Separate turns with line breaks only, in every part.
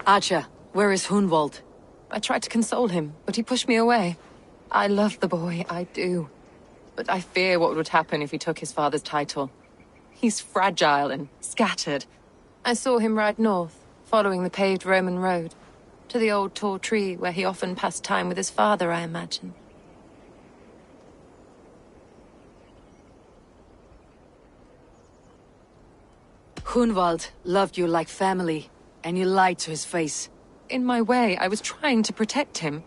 Acha, where is Hunwald?
I tried to console him, but he pushed me away. I love the boy, I do. But I fear what would happen if he took his father's title. He's fragile and scattered. I saw him ride north, following the paved Roman road. To the old tall tree where he often passed time with his father, I imagine.
Hunwald loved you like family, and you lied to his face.
In my way, I was trying to protect him.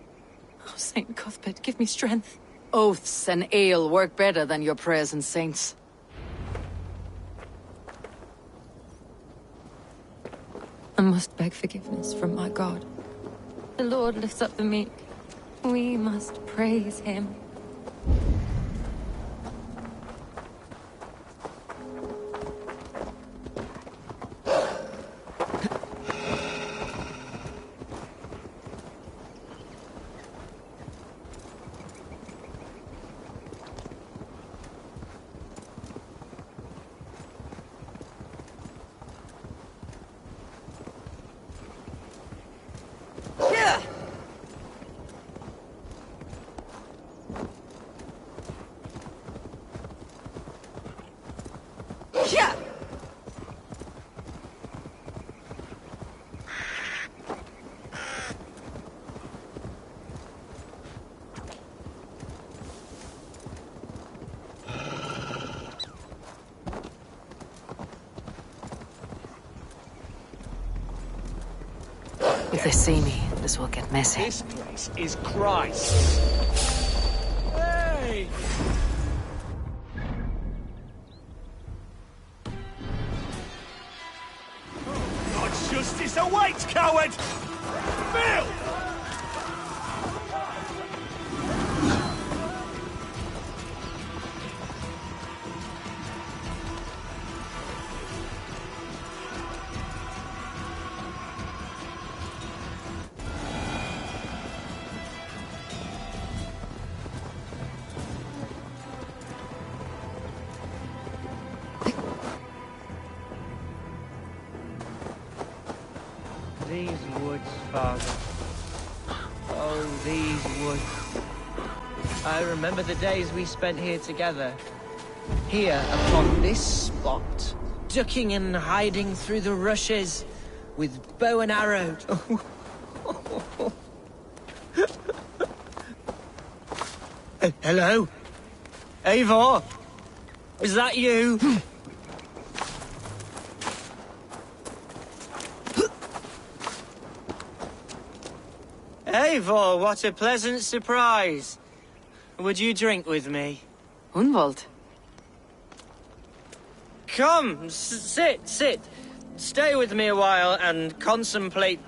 Oh, Saint Cuthbert, give me strength.
Oaths and ale work better than your prayers and saints.
I must beg forgiveness from my God. The Lord lifts up the meek. We must praise him.
If they see me, this will get messy.
This place is Christ's. Hey! God's justice awaits, coward! Bill!
These woods, Father. Oh, these woods. I remember the days we spent here together. Here, upon this spot. Ducking and hiding through the rushes. With bow and arrow. Hello? Eivor? Is that you? Eivor, what a pleasant surprise. Would you drink with me?
Hunwald?
Come, sit. Stay with me a while and contemplate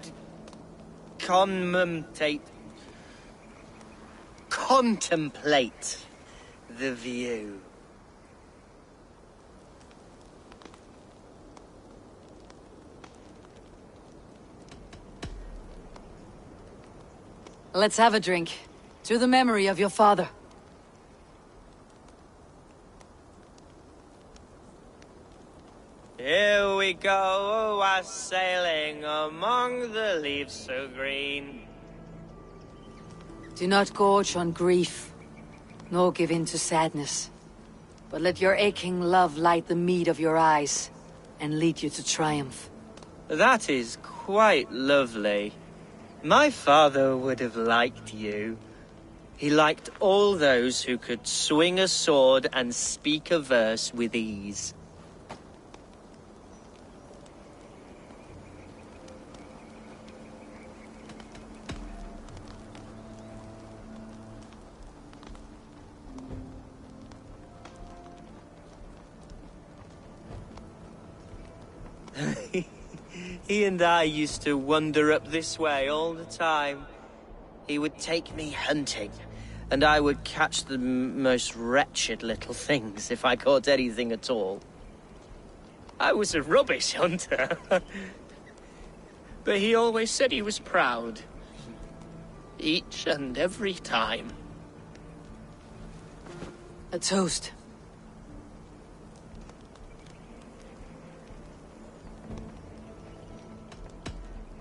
the view.
Let's have a drink. To the memory of your father.
Here we go, sailing among the leaves so green.
Do not gorge on grief, nor give in to sadness. But let your aching love light the mead of your eyes, and lead you to triumph.
That is quite lovely. My father would have liked you. He liked all those who could swing a sword and speak a verse with ease. He and I used to wander up this way all the time. He would take me hunting, and I would catch the most wretched little things if I caught anything at all. I was a rubbish hunter. But he always said he was proud. Each and every time.
A toast.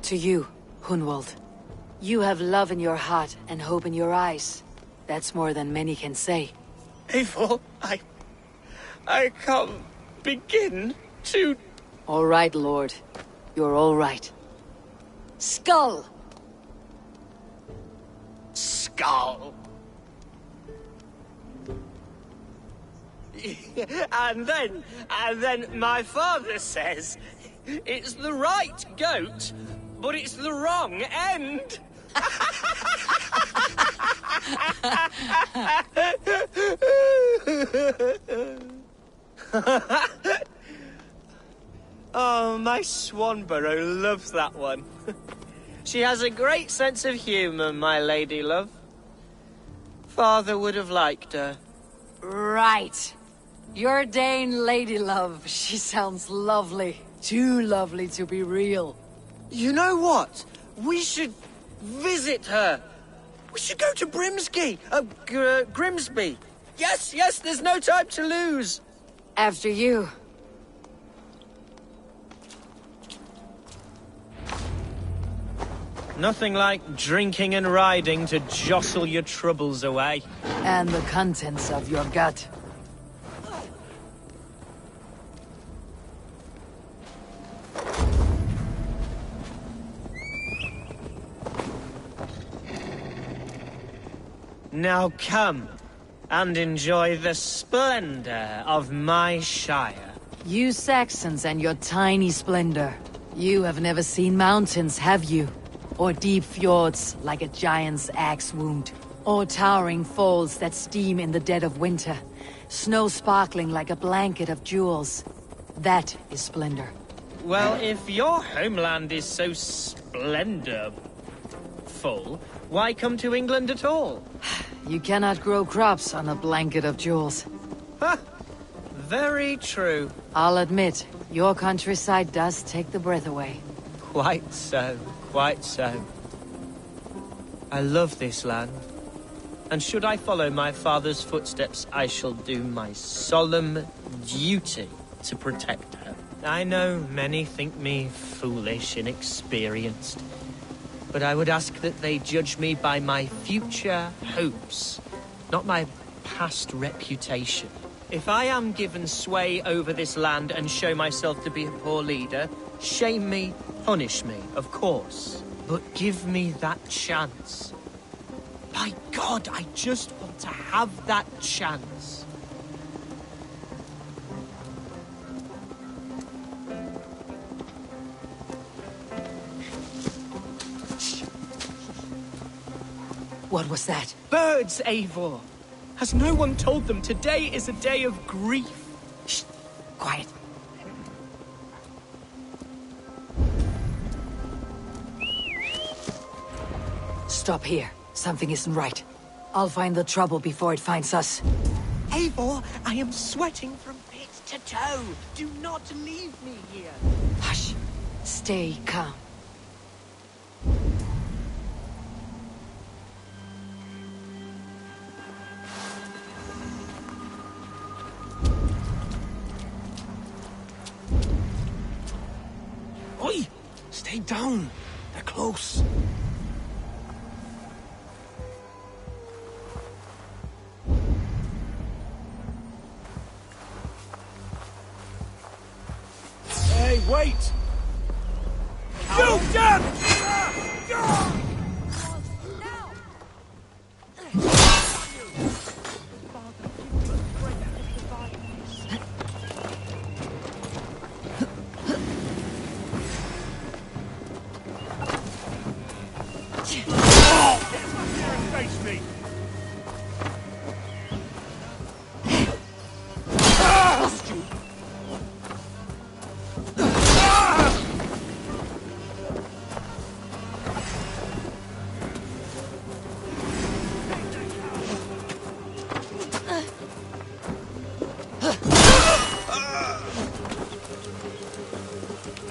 To you. Hunwald. You have love in your heart and hope in your eyes. That's more than many can say.
Eivor, I can't begin to...
All right, Lord. You're all right. Skull!
Skull. And then my father says it's the right goat, but it's the wrong end. Oh, my Swanborough loves that one. She has a great sense of humour, my lady love. Father would have liked her.
Right. Your Dane lady love. She sounds lovely. Too lovely to be real.
You know what? We should visit her. We should go to Grimsby. Yes, there's no time to lose.
After you.
Nothing like drinking and riding to jostle your troubles away.
And the contents of your gut.
Now come and enjoy the splendor of my shire.
You Saxons and your tiny splendor. You have never seen mountains, have you? Or deep fjords like a giant's axe wound. Or towering falls that steam in the dead of winter. Snow sparkling like a blanket of jewels. That is splendor.
Well, if your homeland is so splendorful, why come to England at all?
You cannot grow crops on a blanket of jewels.
Ha! Very true.
I'll admit, your countryside does take the breath away.
Quite so, quite so. I love this land. And should I follow my father's footsteps, I shall do my solemn duty to protect her. I know many think me foolish, inexperienced, but I would ask that they judge me by my future hopes, not my past reputation. If I am given sway over this land and show myself to be a poor leader, shame me, punish me, of course, but give me that chance. By God, I just want to have that chance.
What was that?
Birds, Eivor! Has no one told them today is a day of grief?
Shh! Quiet. Stop here. Something isn't right. I'll find the trouble before it finds us.
Eivor, I am sweating from pit to toe. Do not leave me here.
Hush. Stay calm.
Oi! Stay down. They're close. Hey, wait! You damn! Face me!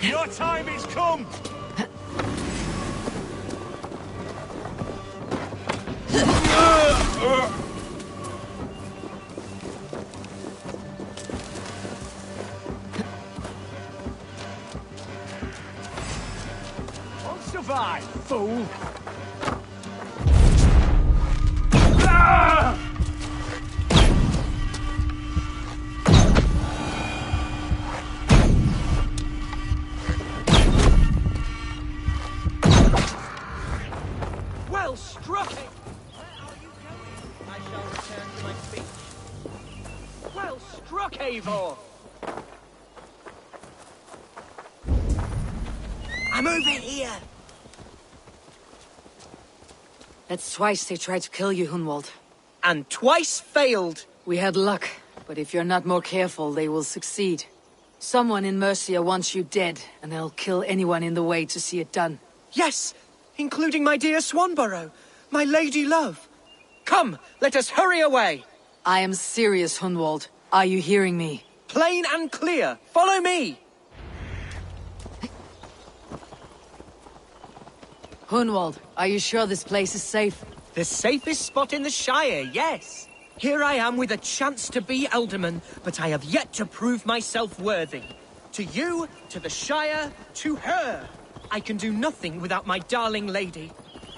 Your time is come! Won't survive, Well struck!
Where are you going? I shall return to my speech.
Well struck, Eivor! I'm over here!
That's twice they tried to kill you, Hunwald.
And twice failed.
We had luck, but if you're not more careful, they will succeed. Someone in Mercia wants you dead, and they'll kill anyone in the way to see it done.
Yes, including my dear Swanborough, my lady love. Come, let us hurry away.
I am serious, Hunwald. Are you hearing me?
Plain and clear. Follow me.
Hunwald, are you sure this place is safe?
The safest spot in the Shire, yes. Here I am with a chance to be Alderman, but I have yet to prove myself worthy. To you, to the Shire, to her. I can do nothing without my darling lady.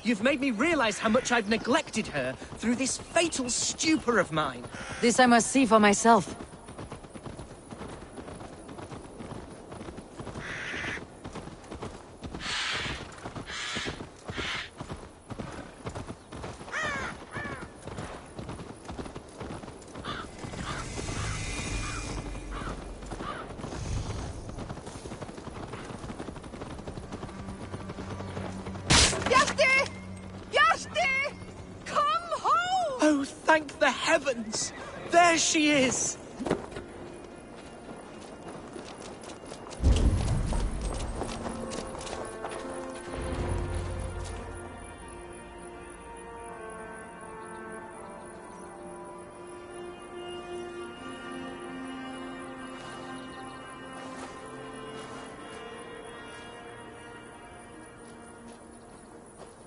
You've made me realize how much I've neglected her through this fatal stupor of mine.
This I must see for myself.
Oh, thank the heavens! There she is!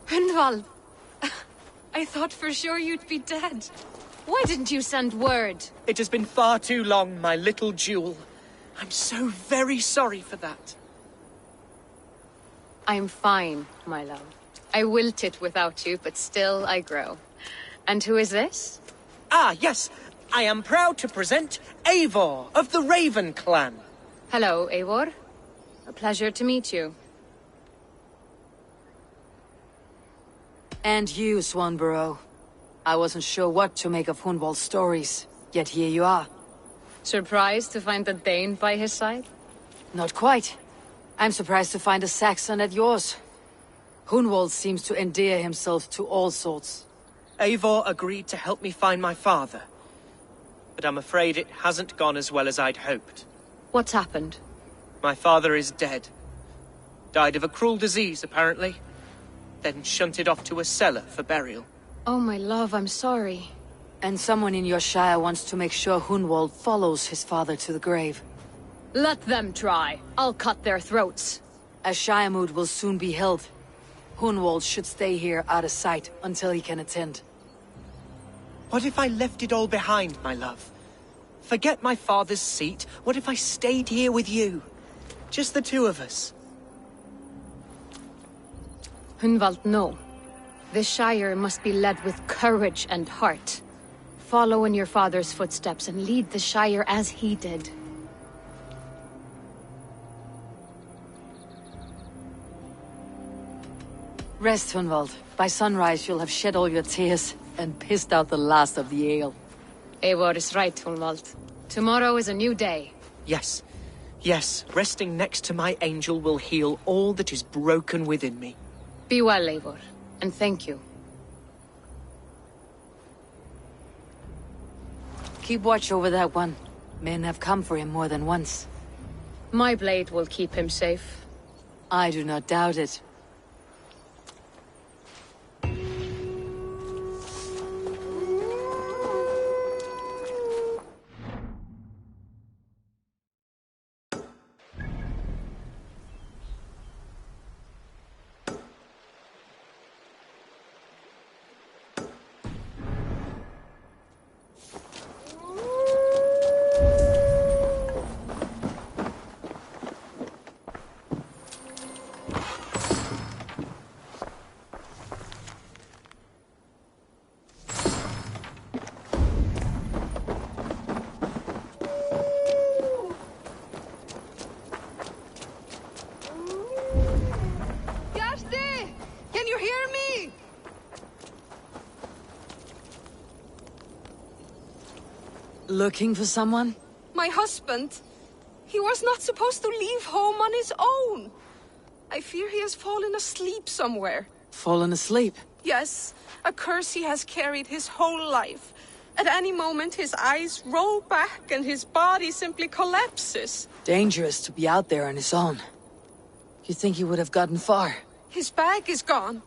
Hunwald! I thought for sure you'd be dead. Why didn't you send word?
It has been far too long, my little jewel. I'm so very sorry for that.
I'm fine, my love. I wilted without you, but still I grow. And who is this?
Ah, yes. I am proud to present Eivor of the Raven clan.
Hello, Eivor. A pleasure to meet you.
And you, Swanborough. I wasn't sure what to make of Hunwald's stories, yet here you are.
Surprised to find a Dane by his side?
Not quite. I'm surprised to find a Saxon at yours. Hunwald seems to endear himself to all sorts.
Eivor agreed to help me find my father. But I'm afraid it hasn't gone as well as I'd hoped.
What's happened?
My father is dead. Died of a cruel disease, apparently. Then shunted off to a cellar for burial.
Oh, my love, I'm sorry.
And someone in your shire wants to make sure Hunwald follows his father to the grave.
Let them try. I'll cut their throats.
A shire moot will soon be held. Hunwald should stay here out of sight until he can attend.
What if I left it all behind, my love? Forget my father's seat. What if I stayed here with you? Just the two of us.
Hunwald, no. The Shire must be led with courage and heart. Follow in your father's footsteps and lead the Shire as he did.
Rest, Hunwald. By sunrise you'll have shed all your tears and pissed out the last of the ale.
Eivor is right, Hunwald. Tomorrow is a new day.
Yes. Yes, resting next to my angel will heal all that is broken within me.
Be well, Eivor, and thank you.
Keep watch over that one. Men have come for him more than once.
My blade will keep him safe.
I do not doubt it. Looking for someone?
My husband. He was not supposed to leave home on his own. I fear he has fallen asleep somewhere.
Fallen asleep?
Yes, a curse he has carried his whole life. At any moment, his eyes roll back and his body simply collapses.
Dangerous to be out there on his own. You think he would have gotten far?
His bag is gone.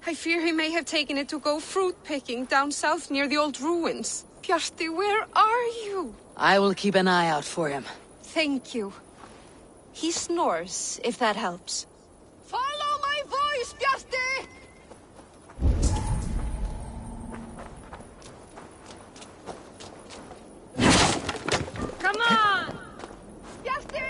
I fear he may have taken it to go fruit picking down south near the old ruins. Bjarti, where are you?
I will keep an eye out for him.
Thank you. He snores, if that helps. Follow my voice, Bjarti! Come on! Bjarti!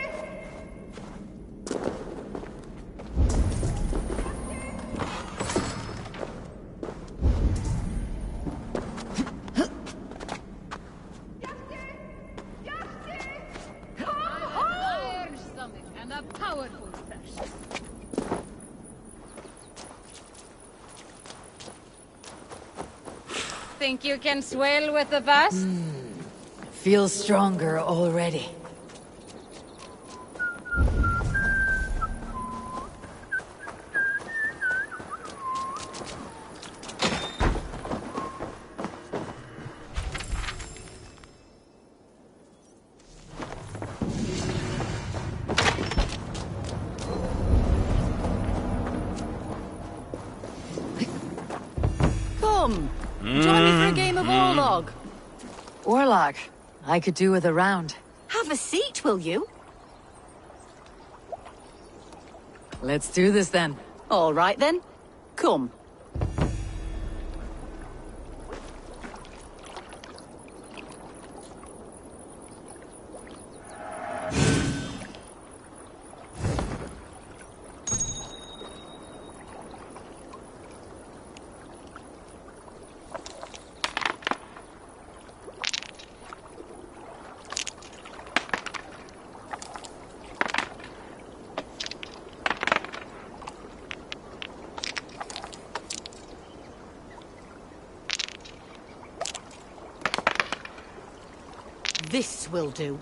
And a powerful thirst. Think you can swell with the best?
Feel stronger already.
Come, join me for a game of Orlog.
Orlog. I could do with a round.
Have a seat, will you?
Let's do this then.
All right then. Come. This will do.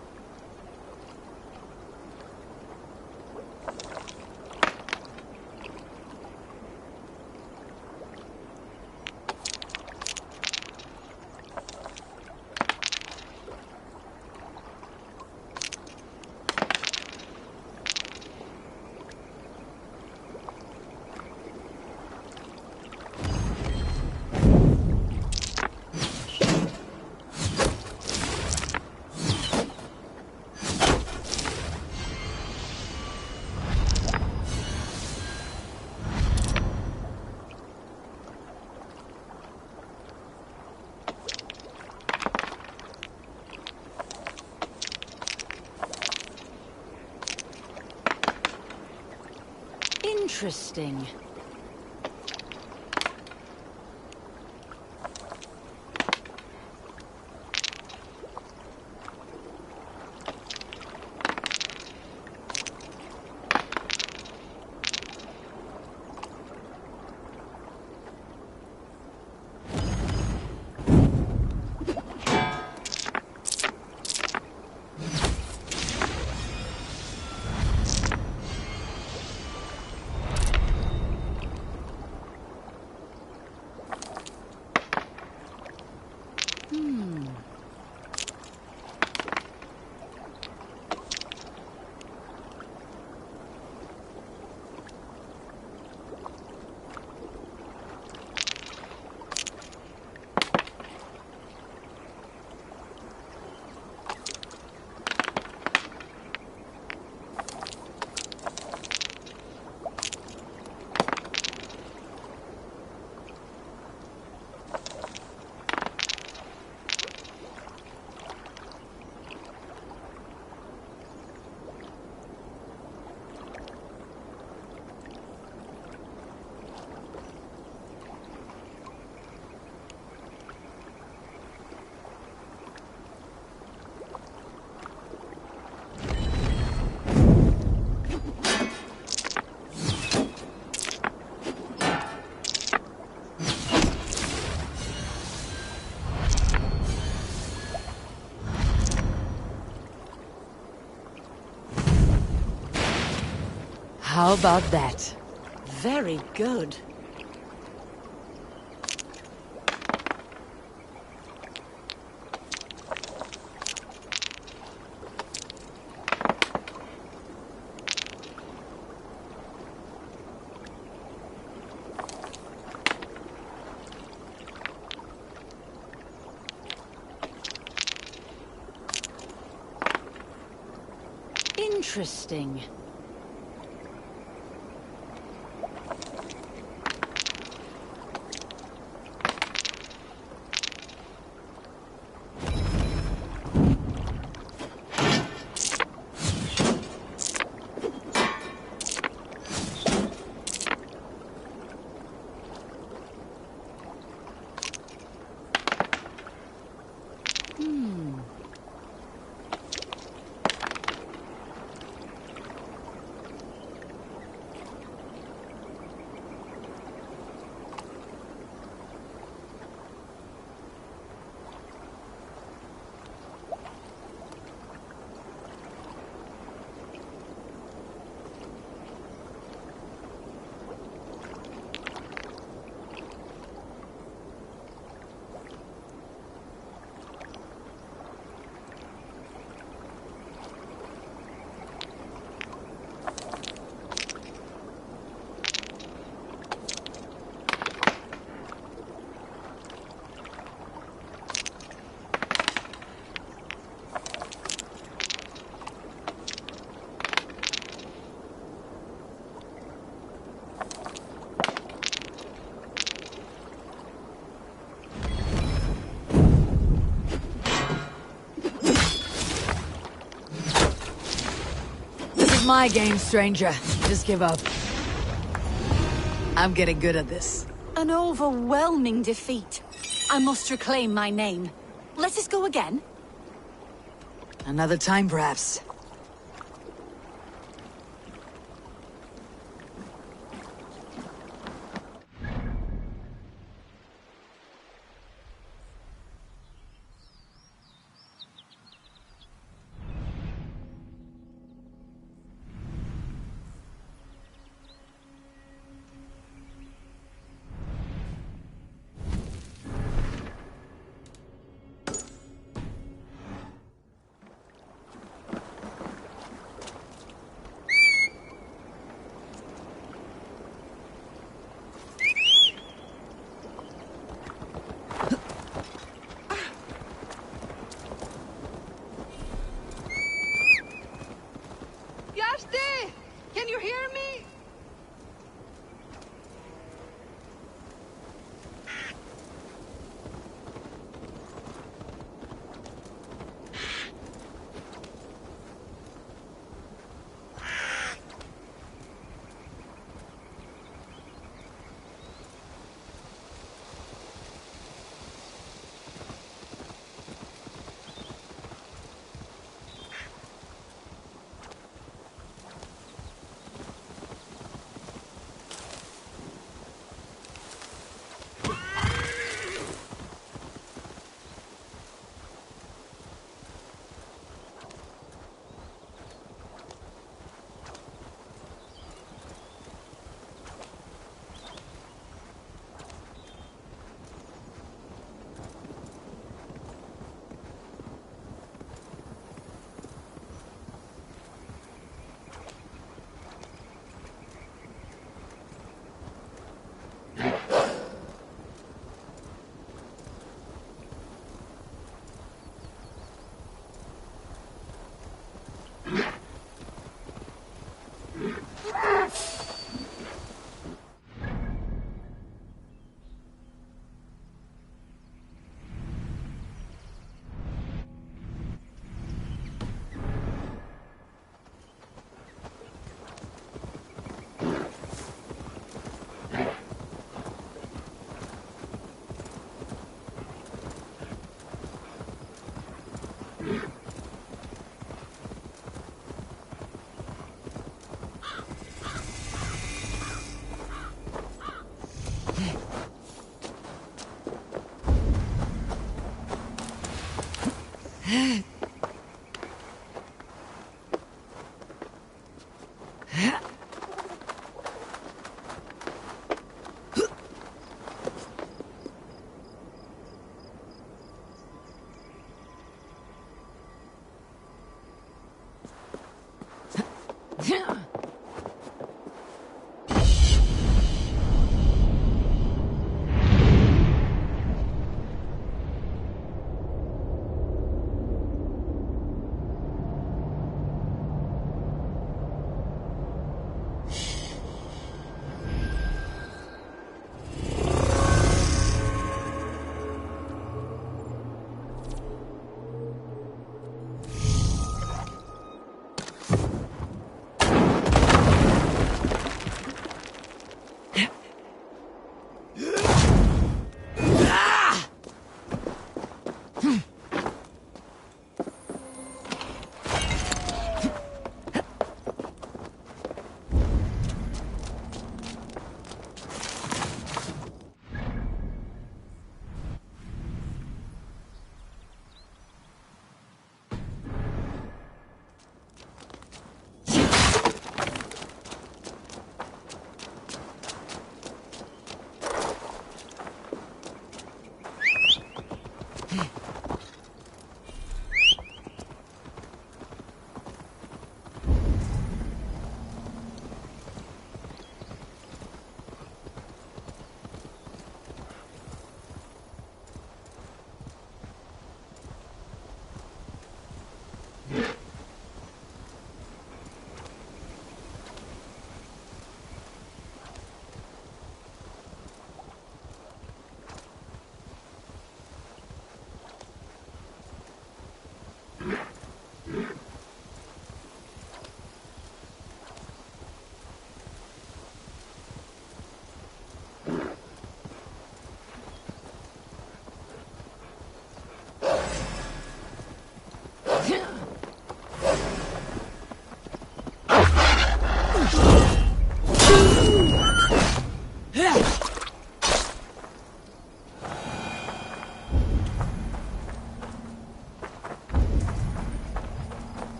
Interesting.
How about that?
Very good. Interesting.
My game, stranger. Just give up. I'm getting good at this.
An overwhelming defeat. I must reclaim my name. Let us go again.
Another time, perhaps.
Can you hear me?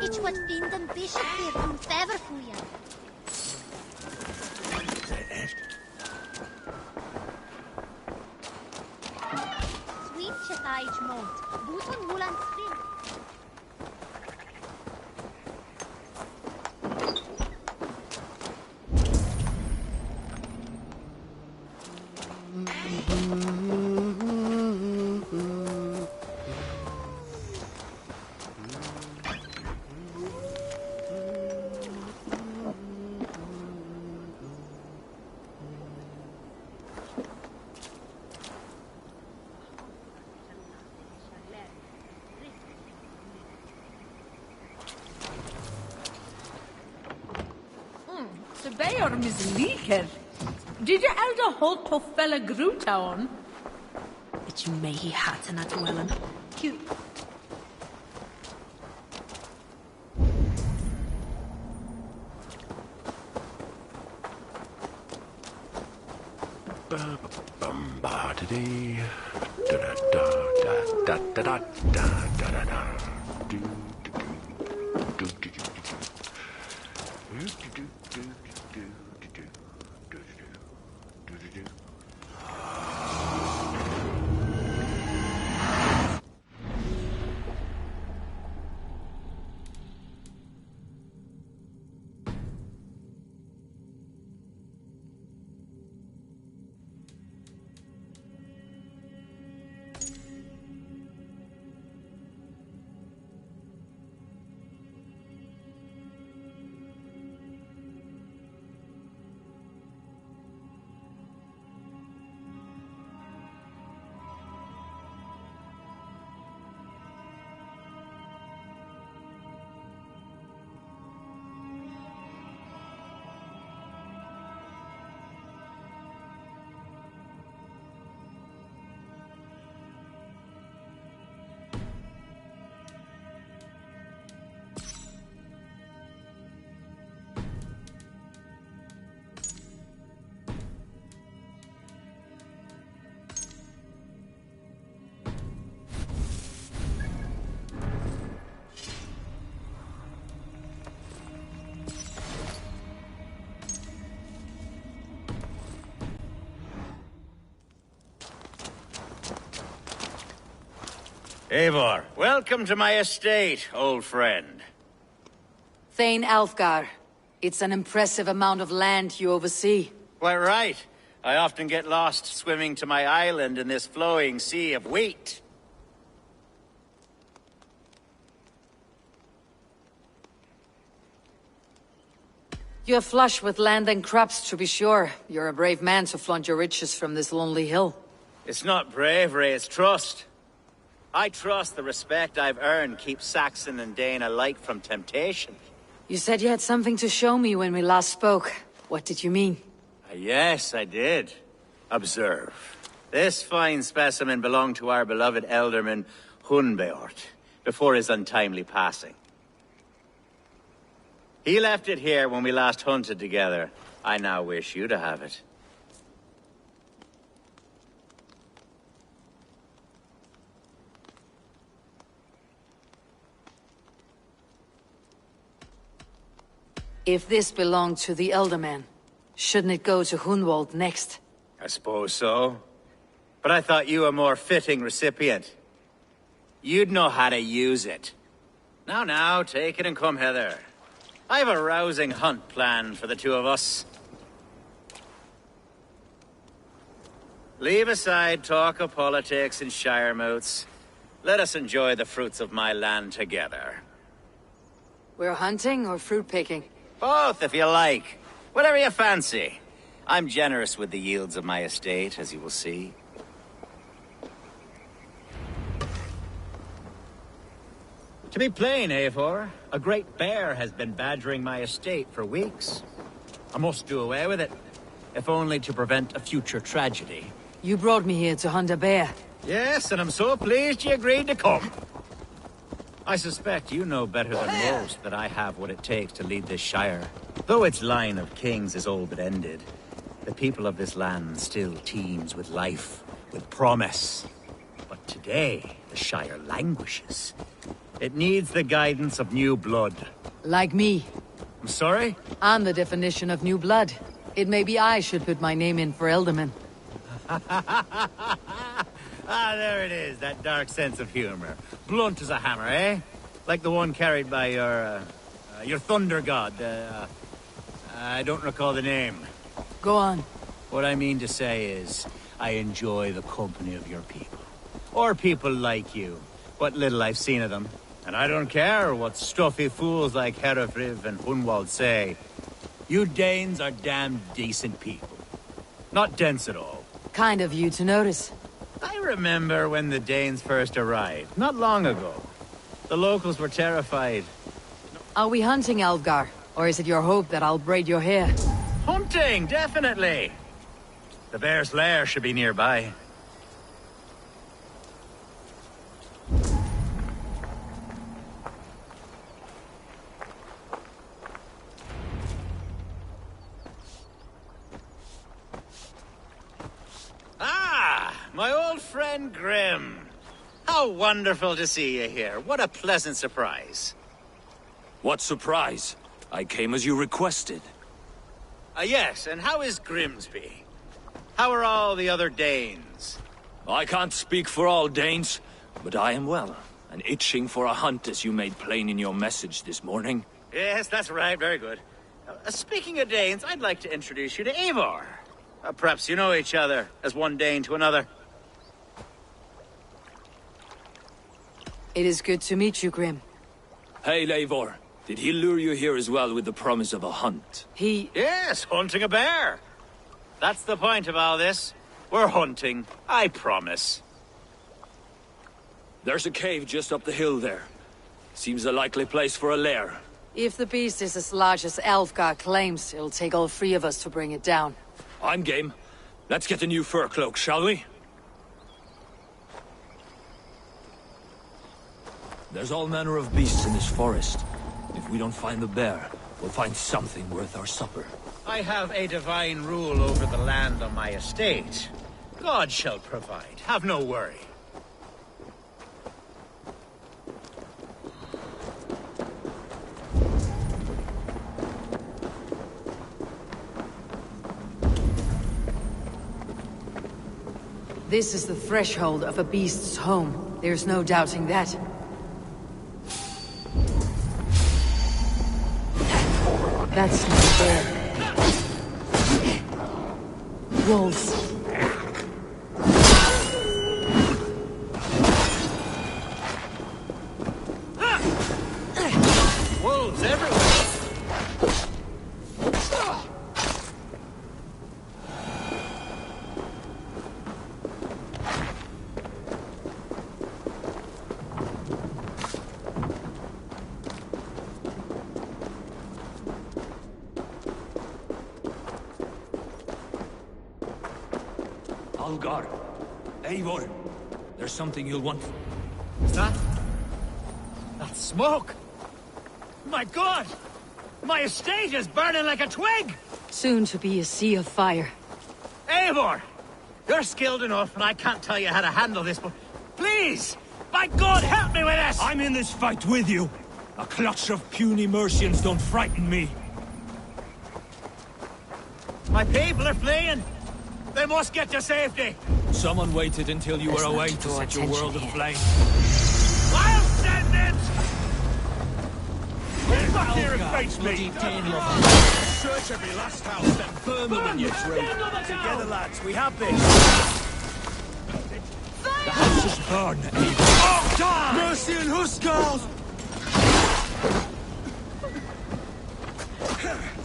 Iets wat vriend en bishop weer doen verder voor je. Sweet Chethage Mount. Boot on Woolland Spring.
Så bear misliker. Did you elder hold to fella Grutown? It's me he hatten at Welland. Cute.
Bum-ba-da-dee. Da-da-da-da-da-da-da-da-da.
Eivor, welcome to my estate, old friend.
Thane Alfgar. It's an impressive amount of land you oversee.
Quite right. I often get lost swimming to my island in this flowing sea of wheat.
You're flush with land and crops, to be sure. You're a brave man to flaunt your riches from this lonely hill.
It's not bravery, it's trust. I trust the respect I've earned keeps Saxon and Dane alike from temptation.
You said you had something to show me when we last spoke. What did you mean?
Yes, I did. Observe. This fine specimen belonged to our beloved elderman, Hunbeort, before his untimely passing. He left it here when we last hunted together. I now wish you to have it.
If this belonged to the Elderman, shouldn't it go to Hunwald next?
I suppose so. But I thought you a more fitting recipient. You'd know how to use it. Now, take it and come hither. I have a rousing hunt planned for the two of us. Leave aside talk of politics and shire moots. Let us enjoy the fruits of my land together.
We're hunting or fruit picking?
Both, if you like. Whatever you fancy. I'm generous with the yields of my estate, as you will see. To be plain, Eivor, a great bear has been badgering my estate for weeks. I must do away with it, if only to prevent a future tragedy.
You brought me here to hunt a bear.
Yes, and I'm so pleased you agreed to come. I suspect you know better than most that I have what it takes to lead this shire. Though its line of kings is all but ended, the people of this land still teems with life, with promise. But today, the shire languishes. It needs the guidance of new blood.
Like me.
I'm sorry?
I'm the definition of new blood. It may be I should put my name in for Elderman.
Ah, there it is, that dark sense of humor. Blunt as a hammer, eh? Like the one carried by your thunder god. I don't recall the name.
Go on.
What I mean to say is, I enjoy the company of your people. Or people like you. What little I've seen of them. And I don't care what stuffy fools like Herefriv and Hunwald say. You Danes are damn decent people. Not dense at all.
Kind of you to notice.
I remember when the Danes first arrived, not long ago. The locals were terrified.
Are we hunting, Alfgar? Or is it your hope that I'll braid your hair?
Hunting, definitely! The bear's lair should be nearby. My old friend Grim. How wonderful to see you here. What a pleasant surprise.
What surprise? I came as you requested.
Yes, and how is Grimsby? How are all the other Danes?
I can't speak for all Danes, but I am well, and itching for a hunt as you made plain in your message this morning.
Yes, that's right. Very good. Speaking of Danes, I'd like to introduce you to Eivor. Perhaps you know each other, as one Dane to another.
It is good to meet you, Grim.
Hey, Eivor. Did he lure you here as well with the promise of a hunt?
Yes, hunting a bear. That's the point of all this. We're hunting, I promise.
There's a cave just up the hill there. Seems a likely place for a lair.
If the beast is as large as Alfgar claims, it'll take all three of us to bring it down.
I'm game. Let's get a new fur cloak, shall we? There's all manner of beasts in this forest. If we don't find the bear, we'll find something worth our supper.
I have a divine rule over the land on my estate. God shall provide. Have no worry.
This is the threshold of a beast's home. There's no doubting that. That's not fair. Wolves.
Wolves everywhere.
Algar. Eivor. There's something you'll want.
Is that? That's smoke! My God! My estate is burning like a twig!
Soon to be a sea of fire.
Eivor! You're skilled enough, and I can't tell you how to handle this, but please! By God, help me with this!
I'm in this fight with you! A clutch of puny Mercians don't frighten me!
My people are fleeing! They must get to safety!
Someone waited until you were
Let's
away
not
to
draw
set your
attention
world
here.
aflame.
I'll send it!
Get back
here and face me!
Search every last house, then burn them when you free.
Together, lads, we have this!
The houses burn, Eivor.
Oh, die! Mercian Huskars!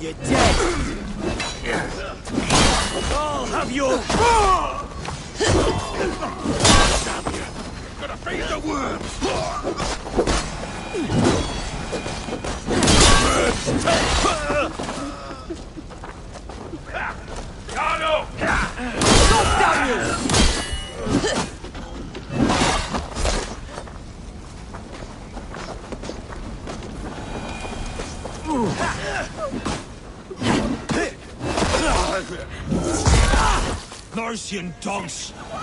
You're dead! I'll have your...
Damn you! Gotta feed the worms! Carlo!
Stop, Daniel!
Mercian dogs!
Come,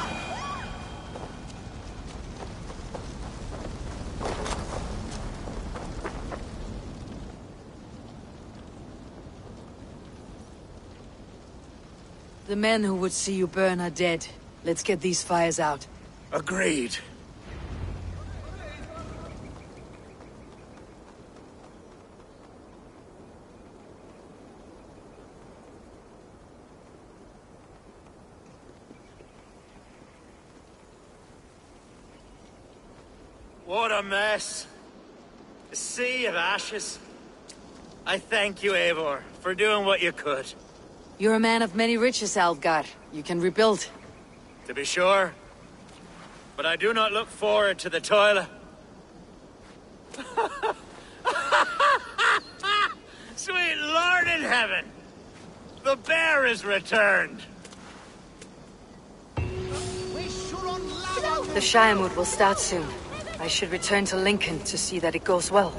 The men who would see you burn are dead. Let's get these fires out.
Agreed.
What a mess. A sea of ashes. I thank you, Eivor, for doing what you could.
You're a man of many riches, Alfgar. You can rebuild.
To be sure. But I do not look forward to the toil. Sweet Lord in heaven! The bear is returned!
The Shiremoot will start soon. I should return to Lincoln to see that it goes well.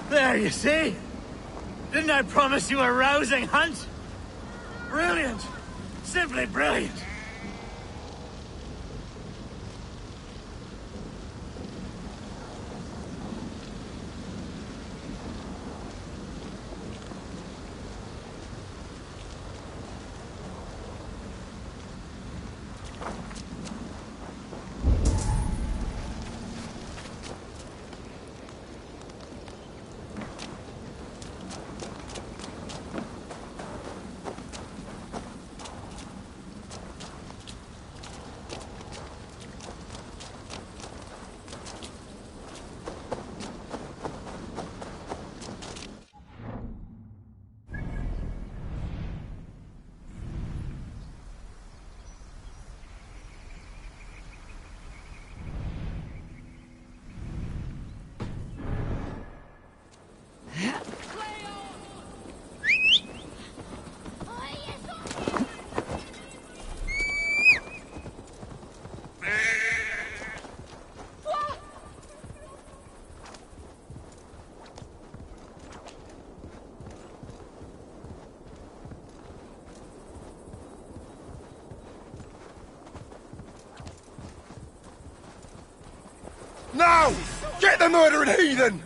There, you see? Didn't I promise you a rousing hunt? Brilliant! Simply brilliant!
Now! Get the murdering heathen!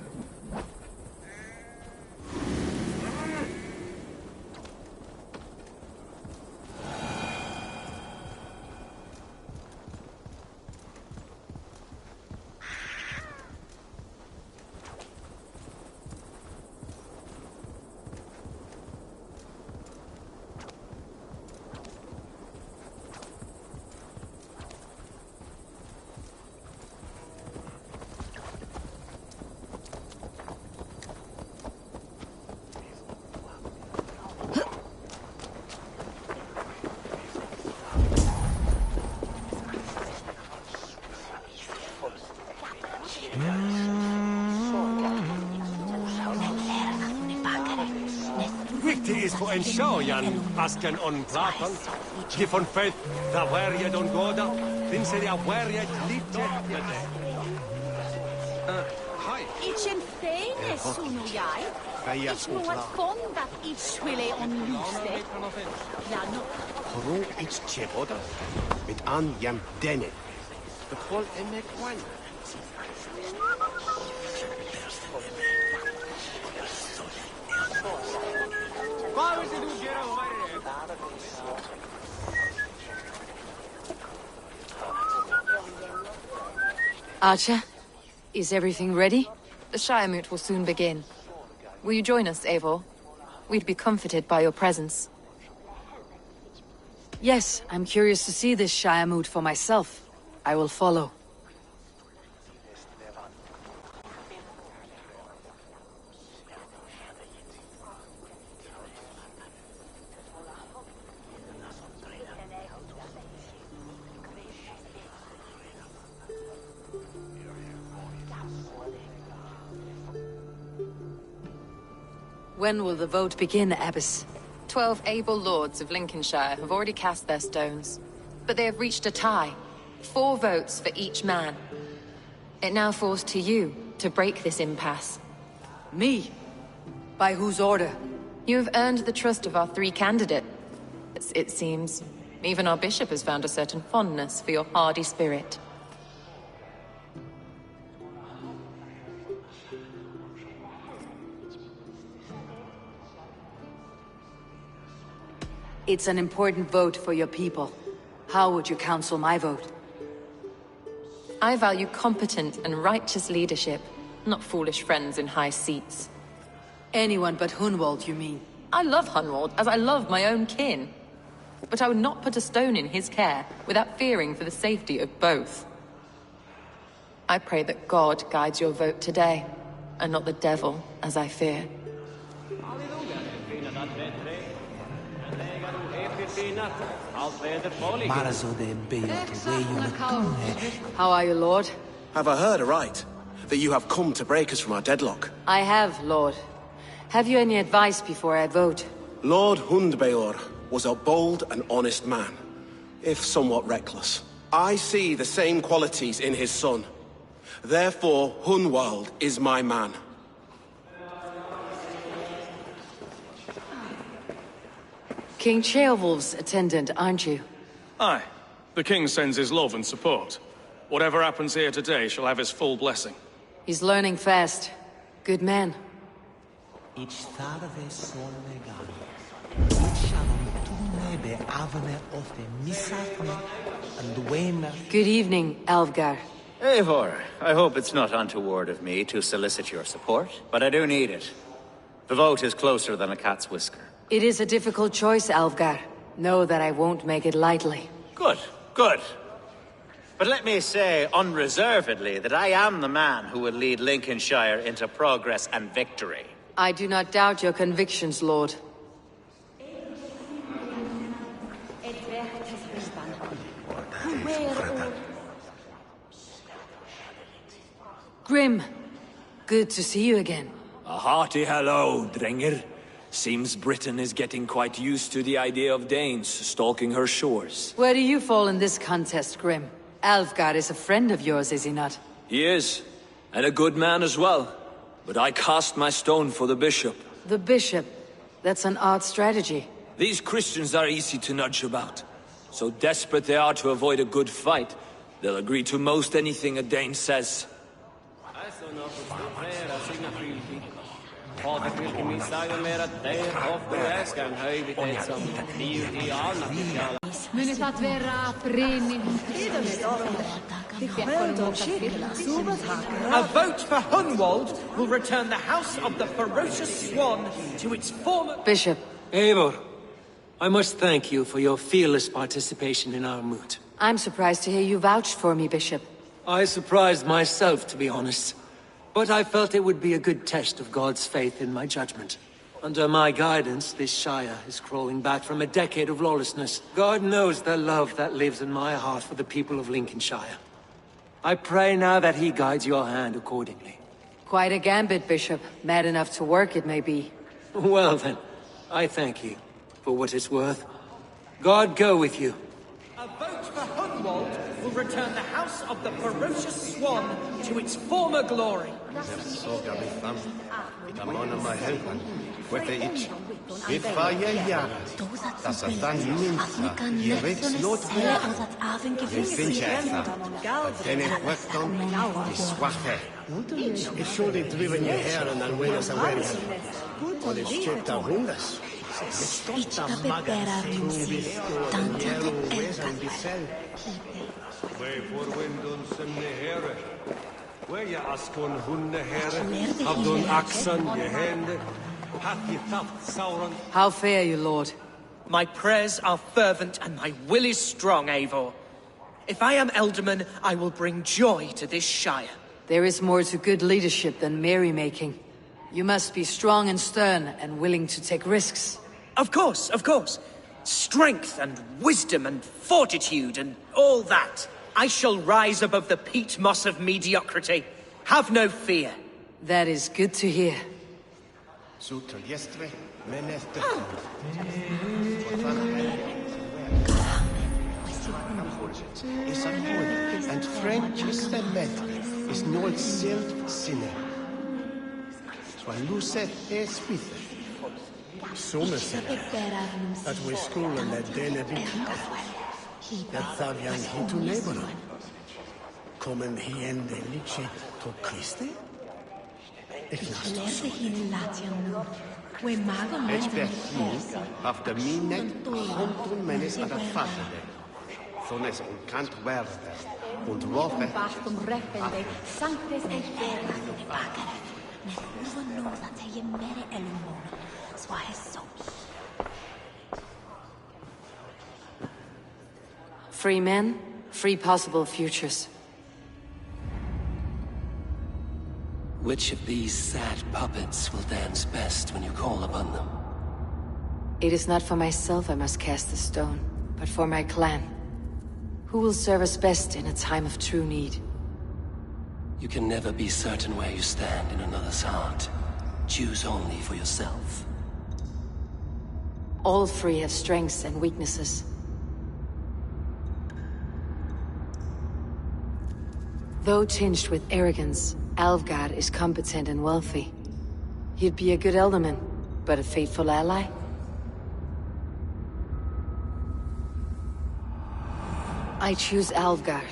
Viktig is for en sjøjan asken on platan. Gifon faith the warrior don't go da. Then say the warrior lite. Hi.
It's in fairness, Suno Yai. It's no one fond that it's really on loose. No.
Hro it's cheboda. Mit an jam denne. The whole emek wine.
Archer, is everything ready?
The Shiremoot will soon begin. Will you join us, Eivor? We'd be comforted by your presence.
Yes, I'm curious to see this Shiremoot for myself. I will follow. When will the vote begin, Abbess?
12 able lords of Lincolnshire have already cast their stones, but they have reached a tie. 4 votes for each man. It now falls to you to break this impasse.
Me? By whose order?
You have earned the trust of our 3 candidates, it seems. Even our bishop has found a certain fondness for your hardy spirit.
It's an important vote for your people. How would you counsel my vote?
I value competent and righteous leadership, not foolish friends in high seats.
Anyone but Hunwald, you mean?
I love Hunwald, as I love my own kin. But I would not put a stone in his care without fearing for the safety of both. I pray that God guides your vote today, and not the devil, as I fear.
How are you, Lord?
Have I heard aright? That you have come to break us from our deadlock?
I have, Lord. Have you any advice before I vote?
Lord Hundbeor was a bold and honest man, if somewhat reckless. I see the same qualities in his son. Therefore, Hunwald is my man.
King Ceolwulf's attendant, aren't you?
Aye. The king sends his love and support. Whatever happens here today shall have his full blessing.
He's learning fast. Good man. Good evening, Alvgar.
Eivor, I hope it's not untoward of me to solicit your support, but I do need it. The vote is closer than a cat's whisker.
It is a difficult choice, Alvgar. Know that I won't make it lightly.
Good, good. But let me say unreservedly that I am the man who will lead Lincolnshire into progress and victory.
I do not doubt your convictions, Lord. Grim, good to see you again.
A hearty hello, Drenger. Seems Britain is getting quite used to the idea of Danes stalking her shores.
Where do you fall in this contest, Grim? Alvgar is a friend of yours, is he not?
He is, and a good man as well. But I cast my stone for the bishop.
The bishop? That's an odd strategy.
These Christians are easy to nudge about. So desperate they are to avoid a good fight, they'll agree to most anything a Dane says.
A vote for Hunwald will return the House of the Ferocious Swan to its former...
Bishop.
Eivor, I must thank you for your fearless participation in our moot.
I'm surprised to hear you vouched for me, Bishop.
I surprised myself, to be honest. But I felt it would be a good test of God's faith in my judgment. Under my guidance, this Shire is crawling back from a decade of lawlessness. God knows the love that lives in my heart for the people of Lincolnshire. I pray now that he guides your hand accordingly.
Quite a gambit, Bishop. Mad enough to work, it may be.
Well then, I thank you, for what it's worth. God go with you. A vote for Hunwald will return the House of the Ferocious Swan to its former glory.
How fare you, Lord?
My prayers are fervent and my will is strong, Eivor. If I am Elderman, I will bring joy to this Shire.
There is more to good leadership than merrymaking. You must be strong and stern and willing to take risks.
Of course, of course. Strength and wisdom and fortitude and all that. I shall rise above the peat moss of mediocrity. Have no fear.
That is good to hear.
Sutriestre, meneste. Is a hood, and French is the medley, is no self sinner. Swaluset es with
Somerset, that we school and that dene big. That Thavian he to neighbor. Komen he en de lice to Christe?
Expertine after me net hundred menes ad affascide. Sones un cant verde, und rofe.
Bastum repende, sanctes et veras ne pagare. Nessuno knows that he mere elumon. Swahe so.
Free men, free possible futures.
Which of these sad puppets will dance best when you call upon them?
It is not for myself I must cast the stone, but for my clan. Who will serve us best in a time of true need?
You can never be certain where you stand in another's heart. Choose only for yourself.
All three have strengths and weaknesses. Though tinged with arrogance, Alvgard is competent and wealthy. He'd be a good elderman, but a faithful ally? I choose Alvgard.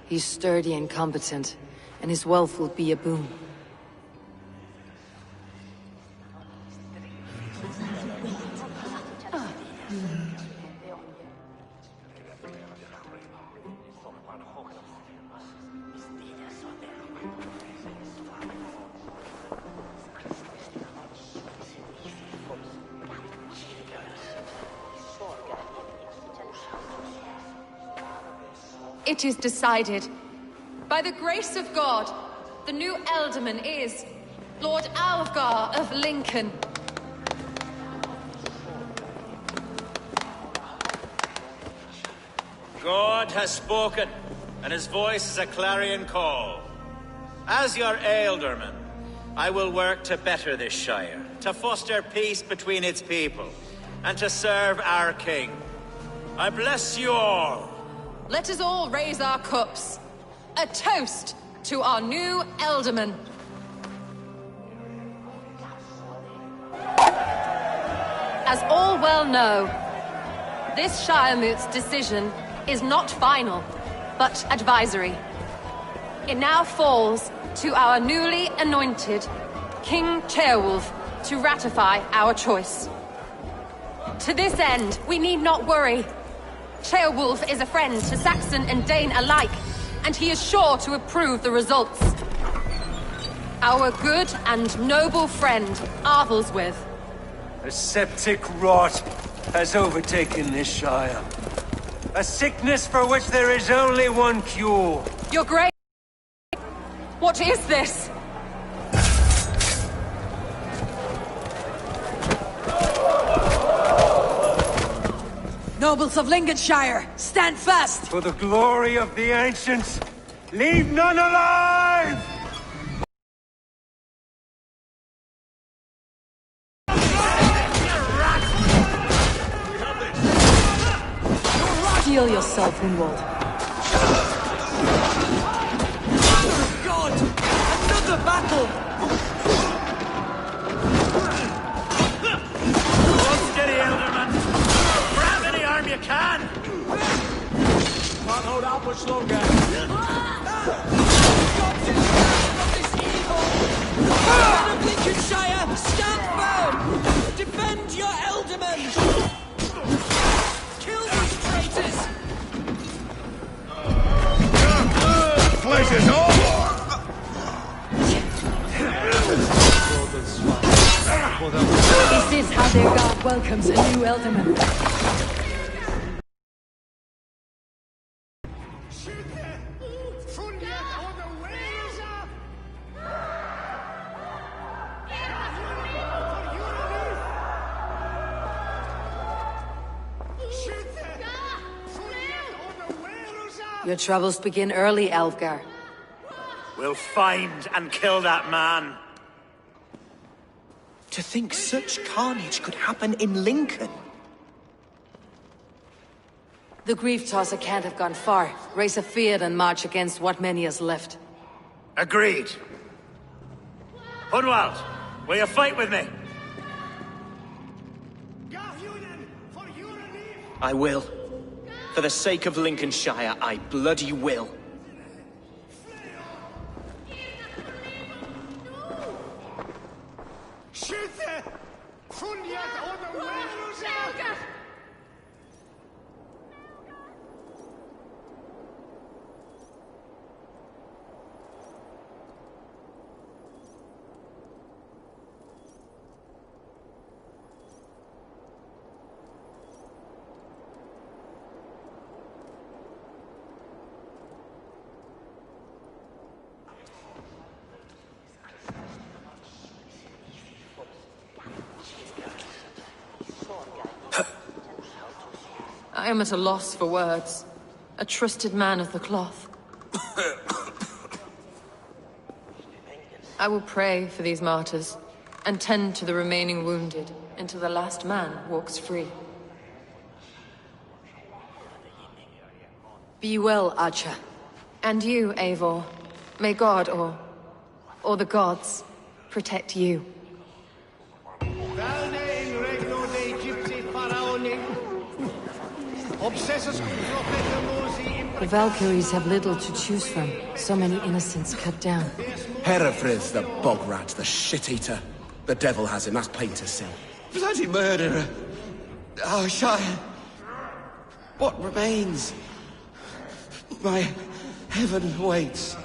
He's sturdy and competent, and his wealth will be a boon.
It is decided. By the grace of God, the new Elderman is Lord Alvgar of Lincoln.
God has spoken, and his voice is a clarion call. As your Ealdorman, I will work to better this Shire, to foster peace between its people, and to serve our king. I bless you all.
Let us all raise our cups. A toast to our new Elderman. As all well know, this Shiremoot's decision is not final, but advisory. It now falls to our newly anointed King Ceolwulf to ratify our choice. To this end, we need not worry. Ceolwulf is a friend to Saxon and Dane alike, and he is sure to approve the results. Our good and noble friend, Arthelswith.
A septic rot has overtaken this Shire. A sickness for which there is only one cure.
Your Grace, what is this?
Nobles of Lincolnshire, stand fast!
For the glory of the ancients, leave none alive!
Steel yourself, Hunwald.
God! Another battle!
Hold steady, Elderman. Grab any arm you can!
Can't hold out much longer.
Men of Lincolnshire, stand firm! Defend your Elderman! Kill these traitors!
Place is over!
This is how their god welcomes a new Elderman.
Your troubles begin early, Alvgar.
We'll find and kill that man.
To think such carnage could happen in Lincoln.
The grief tosser can't have gone far. Raise a field and march against what many is left.
Agreed. Hunwald, will you fight with me?
I will. For the sake of Lincolnshire, I bloody will.
I am at a loss for words. A trusted man of the cloth. I will pray for these martyrs, and tend to the remaining wounded, until the last man walks free.
Be well, Archer.
And you, Eivor. May God, or the gods, protect you.
The Valkyries have little to choose from. So many innocents cut down.
Herefrith, the bog rat, the shit-eater. The devil has him, that's plain to see.
Bloody murderer! Our Shire! What remains? My heaven waits.